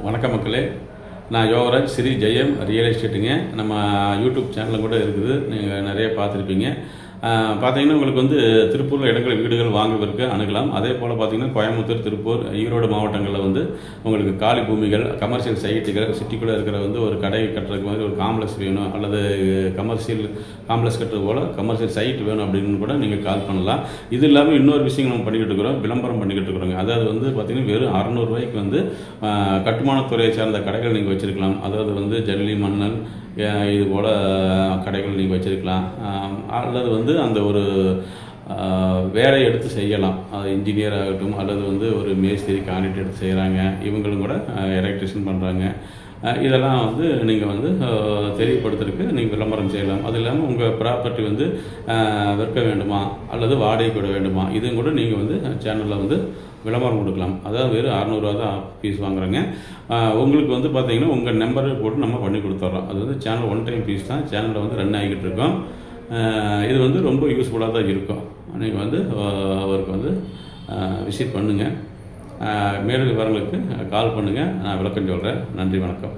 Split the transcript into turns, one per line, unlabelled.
வணக்கம் மக்களே, நான் யோகராஜ் ஸ்ரீ ஜெயம் ரியல் எஸ்டேட்டுங்க. நம்ம யூடியூப் சேனலும் கூட இருக்குது, நீங்கள் நிறைய பார்த்துருப்பீங்க. பார்த்தீங்கன்னா உங்களுக்கு வந்து திருப்பூரில் இடங்கள் வீடுகள் வாங்குவதற்கு அணுகலாம். அதே போல் பார்த்தீங்கன்னா கோயம்புத்தூர், திருப்பூர், ஈரோடு மாவட்டங்களில் வந்து உங்களுக்கு காலி பூமிகள், கமர்ஷியல் சைட்டுகள், சிட்டிக்குள்ளே இருக்கிற வந்து ஒரு கடை கட்டுறதுக்கு மாதிரி ஒரு காம்ப்ளெக்ஸ் வேணும், அல்லது கமர்ஷியல் காம்ப்ளெக்ஸ் கட்டுறது போல் கமர்ஷியல் சைட் வேணும் அப்படின்னு கூட நீங்கள் கால் பண்ணலாம். இது இல்லாமல் இன்னொரு விஷயம் நம்ம பண்ணிக்கிட்டு இருக்கிறோம், விளம்பரம் பண்ணிக்கிட்டு இருக்கிறோங்க. அதாவது வந்து பார்த்திங்கன்னா வெறும் 600 ரூபாய்க்கு வந்து கட்டுமானத்துறையை சார்ந்த கடைகள் நீங்கள் வச்சுருக்கலாம். அதாவது வந்து ஜல்லி, மணல், இது போல் கடைகள் நீங்கள் வச்சுருக்கலாம். அல்லது வந்து அந்த ஒரு வேலை எடுத்து செய்யலாம். அது இன்ஜினியர் ஆகட்டும், அல்லது வந்து ஒரு மேஸ்திரி கான்ட்ராக்ட் எடுத்து செய்கிறாங்க, இவங்களும் கூட எலக்ட்ரிஷியன் பண்ணுறாங்க. இதெல்லாம் வந்து நீங்கள் வந்து தெரியப்படுத்துறதுக்கு நீங்கள் விளம்பரம் செய்யலாம். அது இல்லாமல் உங்கள் ப்ராப்பர்ட்டி வந்து விற்க வேண்டுமா அல்லது வாடகைக்கு விட வேண்டுமா, இதுவும் கூட நீங்கள் வந்து சேனலில் வந்து விளம்பரம் கொடுக்கலாம். அதாவது வெறும் 600 ரூபா தான் ஃபீஸ் வாங்குறோங்க. உங்களுக்கு வந்து பார்த்தீங்கன்னா உங்கள் நம்பரை போட்டு நம்ம பண்ணி கொடுத்துட்றோம். அது வந்து சேனல் ஒன் டைம் ஃபீஸ் தான். சேனலில் வந்து ரன் ஆகிக்கிட்டு இருக்கோம். இது வந்து ரொம்ப யூஸ்ஃபுல்லாக தான் இருக்கும். நீங்கள் வந்து அவருக்கு வந்து விசிட் பண்ணுங்கள். மேலும் விவரங்களுக்கு கால் பண்ணுங்கள், நான் விளக்கம் சொல்கிறேன். நன்றி, வணக்கம்.